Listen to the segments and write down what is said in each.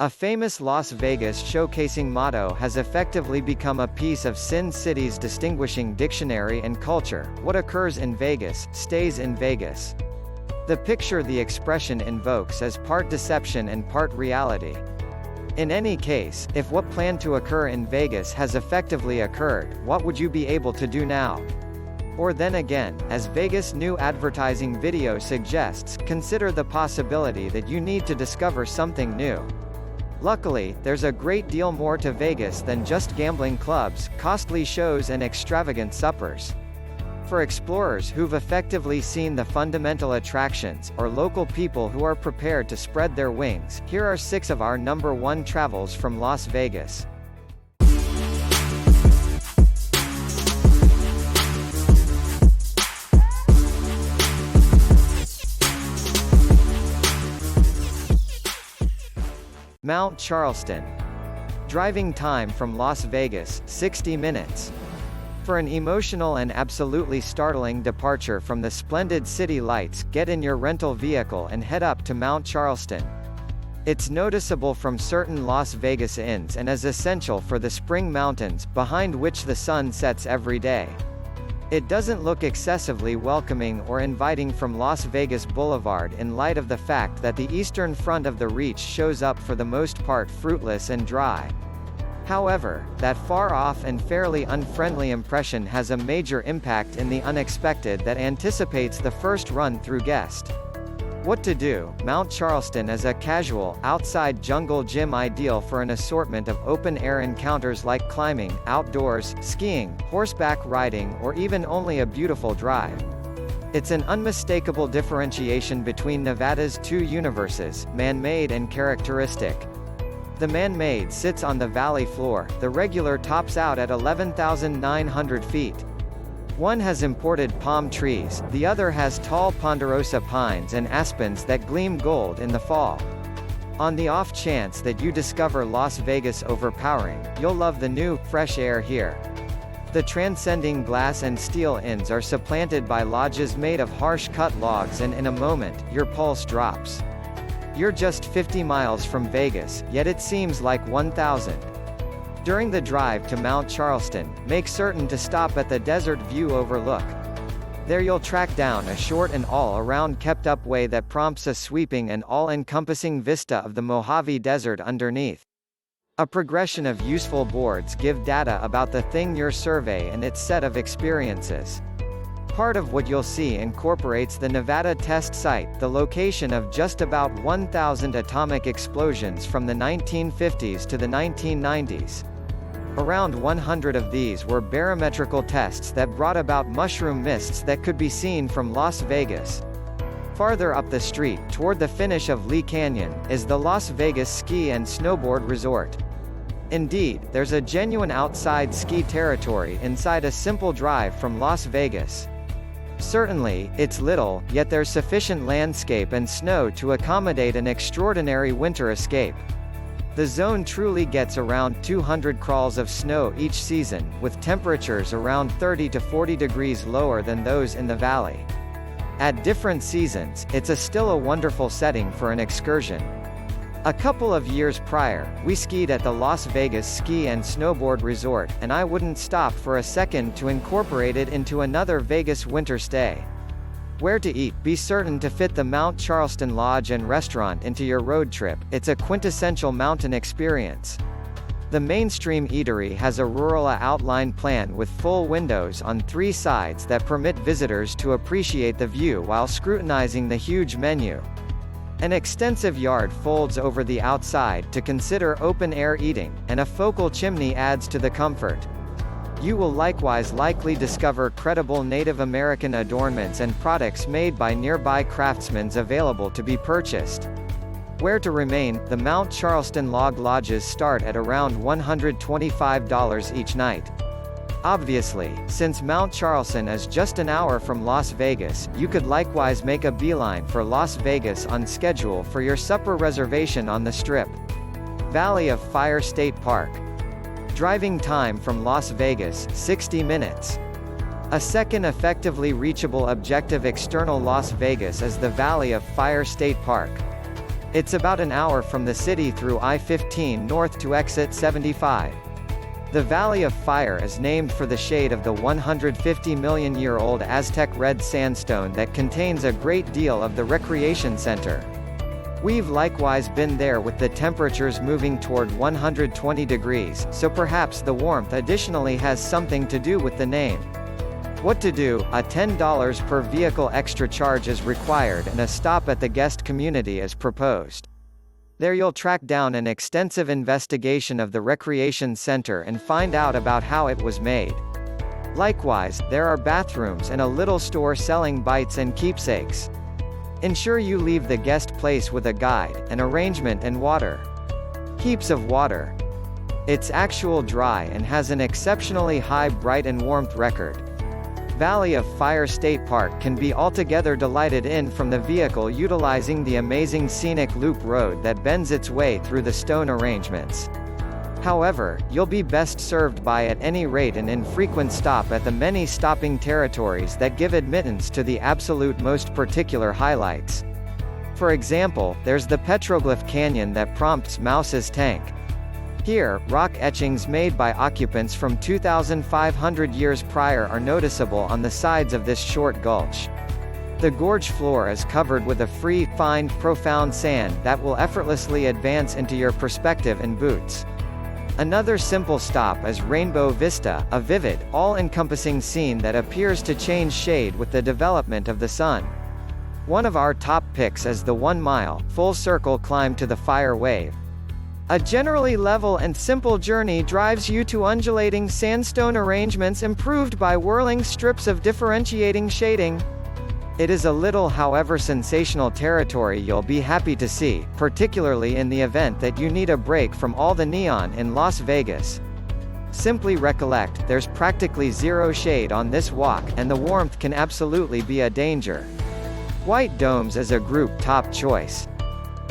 A famous Las Vegas showcasing motto has effectively become a piece of Sin City's distinguishing dictionary and culture: what occurs in Vegas, stays in Vegas. The picture the expression invokes is part deception and part reality. In any case, if what planned to occur in Vegas has effectively occurred, what would you be able to do now? Or then again, as Vegas' new advertising video suggests, consider the possibility that you need to discover something new. Luckily, there's a great deal more to Vegas than just gambling clubs, costly shows and extravagant suppers. For explorers who've effectively seen the fundamental attractions, or local people who are prepared to spread their wings, here are 6 of our #1 travels from Las Vegas. Mount Charleston. Driving time from Las Vegas, 60 minutes. For an emotional and absolutely startling departure from the splendid city lights, get in your rental vehicle and head up to Mount Charleston. It's noticeable from certain Las Vegas inns and is essential for the Spring Mountains, behind which the sun sets every day. It doesn't look excessively welcoming or inviting from Las Vegas Boulevard in light of the fact that the eastern front of the reach shows up for the most part fruitless and dry. However, that far-off and fairly unfriendly impression has a major impact in the unexpected that anticipates the first run-through guest. What to do? Mount Charleston is a casual, outside jungle gym ideal for an assortment of open-air encounters like climbing, outdoors, skiing, horseback riding, or even only a beautiful drive. It's an unmistakable differentiation between Nevada's 2 universes, man-made and characteristic. The man-made sits on the valley floor, the regular tops out at 11,900 feet. One has imported palm trees, the other has tall ponderosa pines and aspens that gleam gold in the fall. On the off chance that you discover Las Vegas overpowering, you'll love the new, fresh air here. The transcending glass and steel inns are supplanted by lodges made of harsh-cut logs, and in a moment, your pulse drops. You're just 50 miles from Vegas, yet it seems like 1,000. During the drive to Mount Charleston, make certain to stop at the Desert View Overlook. There you'll track down a short and all-around kept-up way that prompts a sweeping and all-encompassing vista of the Mojave Desert underneath. A progression of useful boards give data about the thing you're surveying and its set of experiences. Part of what you'll see incorporates the Nevada test site, the location of just about 1,000 atomic explosions from the 1950s to the 1990s. Around 100 of these were barometrical tests that brought about mushroom mists that could be seen from Las Vegas. Farther up the street, toward the finish of Lee Canyon, is the Las Vegas Ski and Snowboard Resort. Indeed, there's a genuine outside ski territory inside a simple drive from Las Vegas. Certainly, it's little, yet there's sufficient landscape and snow to accommodate an extraordinary winter escape. The zone truly gets around 200 crawls of snow each season, with temperatures around 30 to 40 degrees lower than those in the valley. At different seasons, it's still a wonderful setting for an excursion. A couple of years prior, we skied at the Las Vegas Ski and Snowboard Resort, and I wouldn't stop for a second to incorporate it into another Vegas winter stay. Where to eat? Be certain to fit the Mount Charleston Lodge and Restaurant into your road trip. It's a quintessential mountain experience. The mainstream eatery has a rural outline plan with full windows on 3 sides that permit visitors to appreciate the view while scrutinizing the huge menu. An extensive yard folds over the outside to consider open-air eating, and a focal chimney adds to the comfort. You will likewise likely discover credible Native American adornments and products made by nearby craftsmen available to be purchased. Where to remain? The Mount Charleston Log Lodges start at around $125 each night. Obviously, since Mount Charleston is just an hour from Las Vegas, you could likewise make a beeline for Las Vegas on schedule for your supper reservation on the Strip. Valley of Fire State Park. Driving time from Las Vegas, 60 minutes. A second effectively reachable objective external Las Vegas is the Valley of Fire State Park. It's about an hour from the city through I-15 north to exit 75. The Valley of Fire is named for the shade of the 150-million-year-old Aztec red sandstone that contains a great deal of the recreation center. We've likewise been there with the temperatures moving toward 120 degrees, so perhaps the warmth additionally has something to do with the name. What to do? A $10 per vehicle extra charge is required and a stop at the guest community is proposed. There you'll track down an extensive investigation of the recreation center and find out about how it was made. Likewise, there are bathrooms and a little store selling bites and keepsakes. Ensure you leave the guest place with a guide, an arrangement and water. Heaps of water. It's actual dry and has an exceptionally high bright and warmth record. Valley of Fire State Park can be altogether delighted in from the vehicle utilizing the amazing scenic loop road that bends its way through the stone arrangements. However, you'll be best served by at any rate an infrequent stop at the many stopping territories that give admittance to the absolute most particular highlights. For example, there's the Petroglyph Canyon that prompts Mouse's Tank. Here, rock etchings made by occupants from 2,500 years prior are noticeable on the sides of this short gulch. The gorge floor is covered with a free, fine, profound sand that will effortlessly advance into your perspective and boots. Another simple stop is Rainbow Vista, a vivid, all-encompassing scene that appears to change shade with the development of the sun. One of our top picks is the 1-mile, full-circle climb to the Fire Wave. A generally level and simple journey drives you to undulating sandstone arrangements improved by whirling strips of differentiating shading. It is a little however sensational territory you'll be happy to see, particularly in the event that you need a break from all the neon in Las Vegas. Simply recollect, there's practically zero shade on this walk, and the warmth can absolutely be a danger. White Domes is a group top choice.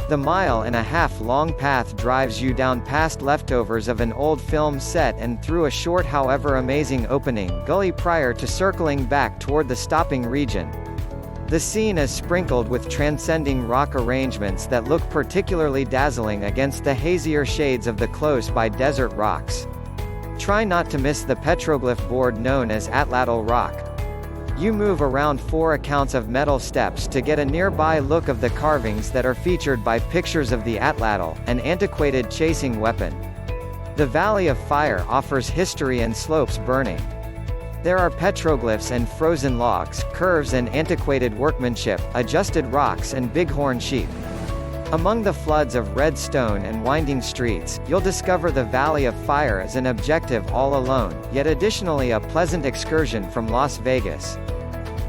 The 1.5-mile-long path drives you down past leftovers of an old film set and through a short however amazing opening gully prior to circling back toward the stopping region. The scene is sprinkled with transcending rock arrangements that look particularly dazzling against the hazier shades of the close-by desert rocks. Try not to miss the petroglyph board known as Atlatl Rock. You move around 4 accounts of metal steps to get a nearby look of the carvings that are featured by pictures of the Atlatl, an antiquated chasing weapon. The Valley of Fire offers history and slopes burning. There are petroglyphs and frozen logs, curves and antiquated workmanship, adjusted rocks and bighorn sheep. Among the floods of red stone and winding streets, you'll discover the Valley of Fire as an objective all alone, yet additionally a pleasant excursion from Las Vegas.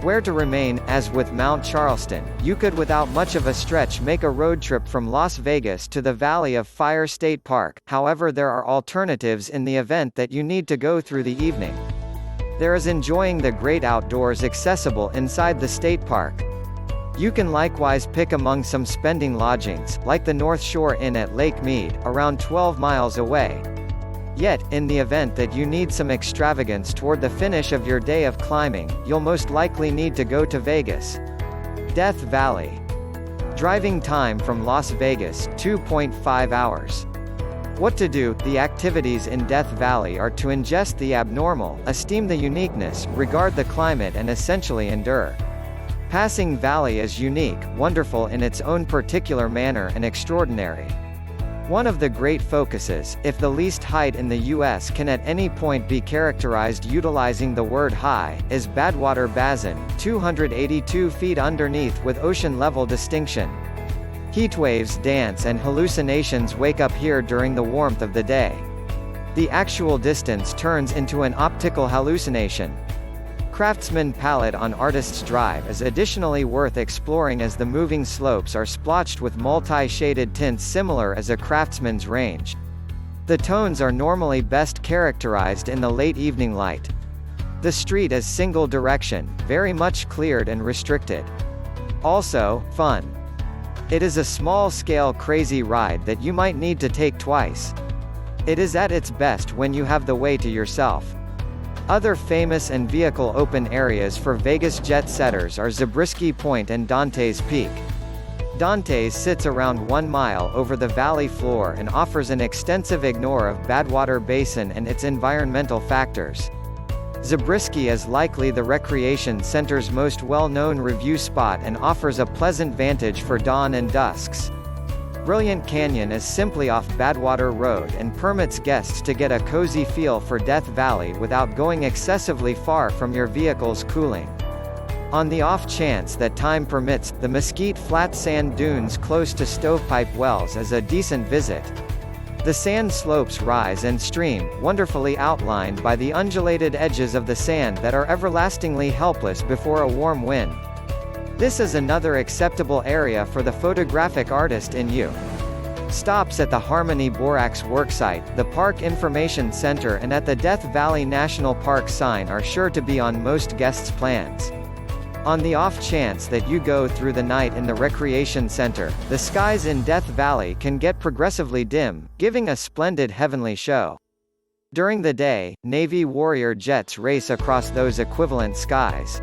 Where to remain, as with Mount Charleston, you could without much of a stretch make a road trip from Las Vegas to the Valley of Fire State Park, however there are alternatives in the event that you need to go through the evening. There is enjoying the great outdoors accessible inside the state park. You can likewise pick among some spending lodgings, like the North Shore Inn at Lake Mead, around 12 miles away. Yet, in the event that you need some extravagance toward the finish of your day of climbing, you'll most likely need to go to Vegas. Death Valley. Driving time from Las Vegas, 2.5 hours. What to do? The activities in Death Valley are to ingest the abnormal, esteem the uniqueness, regard the climate and essentially endure. Passing Valley is unique, wonderful in its own particular manner and extraordinary. One of the great focuses, if the least height in the U.S. can at any point be characterized utilizing the word high, is Badwater Basin, 282 feet underneath with ocean-level distinction. Heatwaves dance and hallucinations wake up here during the warmth of the day. The actual distance turns into an optical hallucination. Craftsman Palette on Artist's Drive is additionally worth exploring as the moving slopes are splotched with multi-shaded tints similar as a craftsman's range. The tones are normally best characterized in the late evening light. The street is single direction, very much cleared and restricted. Also, fun. It is a small-scale crazy ride that you might need to take twice. It is at its best when you have the way to yourself. Other famous and vehicle open areas for Vegas jet setters are Zabriskie Point and Dante's Peak. Dante's sits around 1 mile over the valley floor and offers an extensive ignore of Badwater Basin and its environmental factors. Zabriskie is likely the recreation center's most well-known review spot and offers a pleasant vantage for dawn and dusks. Brilliant Canyon is simply off Badwater Road and permits guests to get a cozy feel for Death Valley without going excessively far from your vehicle's cooling. On the off chance that time permits, the Mesquite Flat Sand Dunes close to Stovepipe Wells is a decent visit. The sand slopes rise and stream, wonderfully outlined by the undulated edges of the sand that are everlastingly helpless before a warm wind. This is another acceptable area for the photographic artist in you. Stops at the Harmony Borax Worksite, the Park Information Center and at the Death Valley National Park sign are sure to be on most guests' plans. On the off chance that you go through the night in the recreation center, the skies in Death Valley can get progressively dim, giving a splendid heavenly show. During the day, Navy Warrior jets race across those equivalent skies.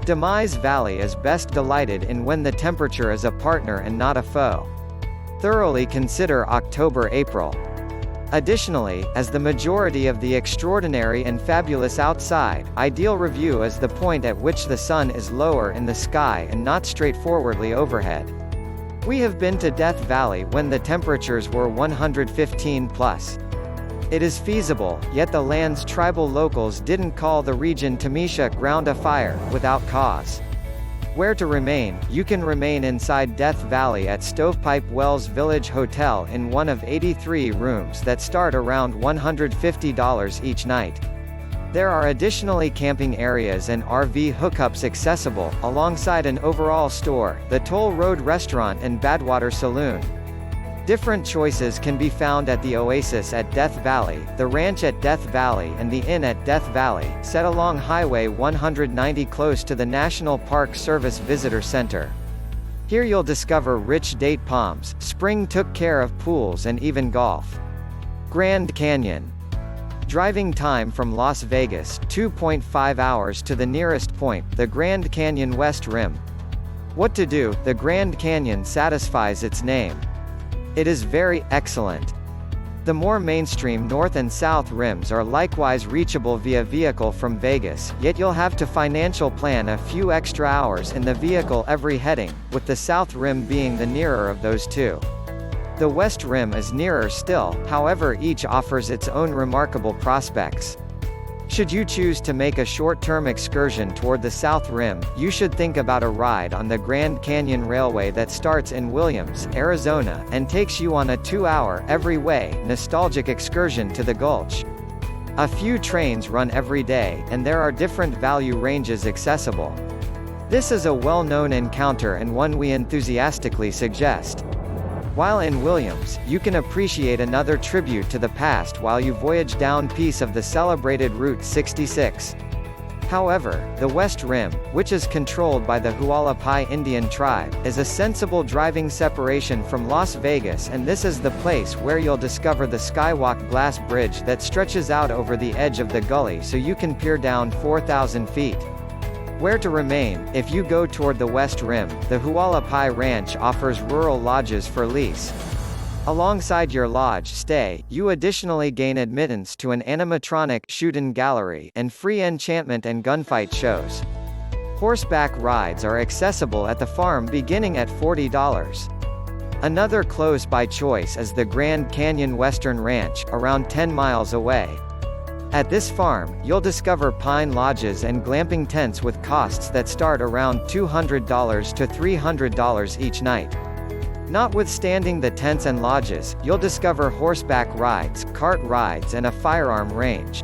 Demise Valley is best delighted in when the temperature is a partner and not a foe. Thoroughly consider October-April. Additionally, as the majority of the extraordinary and fabulous outside, ideal review is the point at which the sun is lower in the sky and not straightforwardly overhead. We have been to Death Valley when the temperatures were 115 plus. It is feasible, yet the land's tribal locals didn't call the region Tamisha ground afire, without cause. Where to remain? You can remain inside Death Valley at Stovepipe Wells Village Hotel in one of 83 rooms that start around $150 each night. There are additionally camping areas and RV hookups accessible, alongside an overall store, the Toll Road Restaurant and Badwater Saloon. Different choices can be found at the Oasis at Death Valley, the Ranch at Death Valley and the Inn at Death Valley, set along Highway 190 close to the National Park Service Visitor Center. Here you'll discover rich date palms, spring took care of pools and even golf. Grand Canyon. Driving time from Las Vegas, 2.5 hours to the nearest point, the Grand Canyon West Rim. What to do? The Grand Canyon satisfies its name. It is very excellent. The more mainstream north and south rims are likewise reachable via vehicle from Vegas, yet you'll have to financial plan a few extra hours in the vehicle every heading, with the south rim being the nearer of those two. The west rim is nearer still, however each offers its own remarkable prospects. Should you choose to make a short-term excursion toward the South Rim, you should think about a ride on the Grand Canyon Railway that starts in Williams, Arizona, and takes you on a 2-hour, every-way, nostalgic excursion to the Gulch. A few trains run every day, and there are different value ranges accessible. This is a well-known encounter and one we enthusiastically suggest. While in Williams, you can appreciate another tribute to the past while you voyage down piece of the celebrated Route 66. However, the West Rim, which is controlled by the Hualapai Indian tribe, is a sensible driving separation from Las Vegas, and this is the place where you'll discover the Skywalk Glass Bridge that stretches out over the edge of the gully so you can peer down 4,000 feet. Where to remain? If you go toward the West Rim, the Hualapai Ranch offers rural lodges for lease. Alongside your lodge stay, you additionally gain admittance to an animatronic shoot-in gallery and free enchantment and gunfight shows. Horseback rides are accessible at the farm beginning at $40. Another close-by choice is the Grand Canyon Western Ranch, around 10 miles away. At this farm, you'll discover pine lodges and glamping tents with costs that start around $200 to $300 each night. Notwithstanding the tents and lodges, you'll discover horseback rides, cart rides and a firearm range.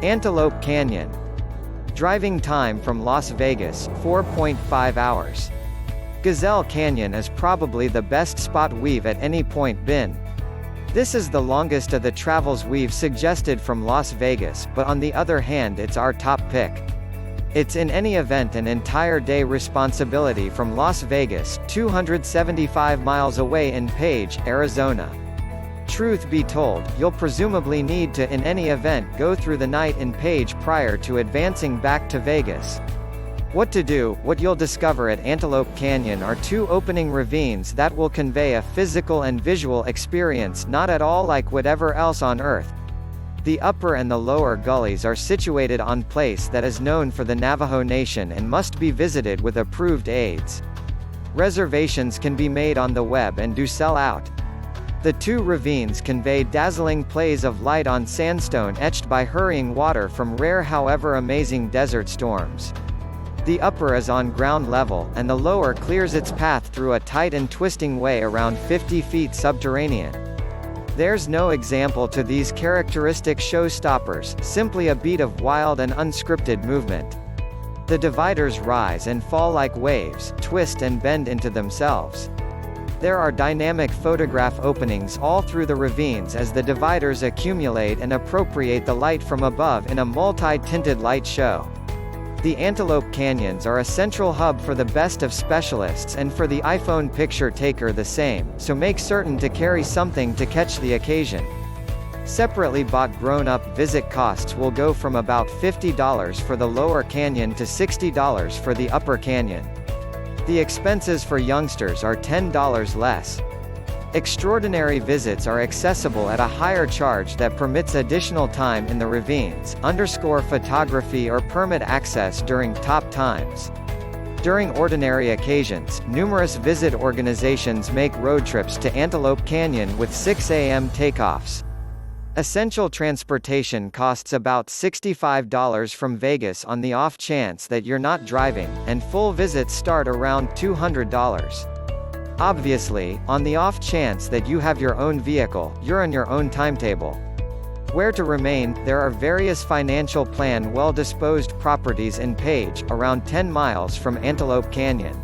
Antelope Canyon. Driving time from Las Vegas, 4.5 hours. Gazelle Canyon is probably the best spot we've at any point been. This is the longest of the travels we've suggested from Las Vegas, but on the other hand it's our top pick. It's in any event an entire day responsibility from Las Vegas, 275 miles away in Page, Arizona. Truth be told, you'll presumably need to in any event go through the night in Page prior to advancing back to Vegas. What to do? What you'll discover at Antelope Canyon are two opening ravines that will convey a physical and visual experience not at all like whatever else on Earth. The upper and the lower gullies are situated on place that is known for the Navajo Nation and must be visited with approved aids. Reservations can be made on the web and do sell out. The two ravines convey dazzling plays of light on sandstone etched by hurrying water from rare however amazing desert storms. The upper is on ground level, and the lower clears its path through a tight and twisting way around 50 feet subterranean. There's no example to these characteristic showstoppers, simply a beat of wild and unscripted movement. The dividers rise and fall like waves, twist and bend into themselves. There are dynamic photograph openings all through the ravines as the dividers accumulate and appropriate the light from above in a multi-tinted light show. The Antelope Canyons are a central hub for the best of specialists and for the iPhone picture taker the same, so make certain to carry something to catch the occasion. Separately bought grown-up visit costs will go from about $50 for the lower canyon to $60 for the upper canyon. The expenses for youngsters are $10 less. Extraordinary visits are accessible at a higher charge that permits additional time in the ravines, photography or permit access during top times. During ordinary occasions, numerous visit organizations make road trips to Antelope Canyon with 6 a.m. takeoffs. Essential transportation costs about $65 from Vegas on the off chance that you're not driving, and full visits start around $200. Obviously, on the off chance that you have your own vehicle, you're on your own timetable. Where to remain? There are various financial plan well-disposed properties in Page, around 10 miles from Antelope Canyon.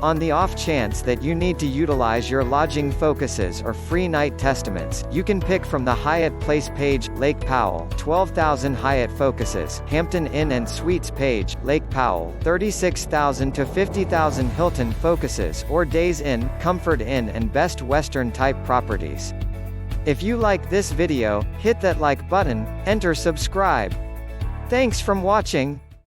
On the off chance that you need to utilize your lodging focuses or free night testaments, you can pick from the Hyatt Place Page, Lake Powell, 12,000 Hyatt focuses, Hampton Inn and Suites Page, Lake Powell, 36,000 to 50,000 Hilton focuses, or Days Inn, Comfort Inn and Best Western type properties. If you like this video, hit that like button, enter subscribe. Thanks from watching.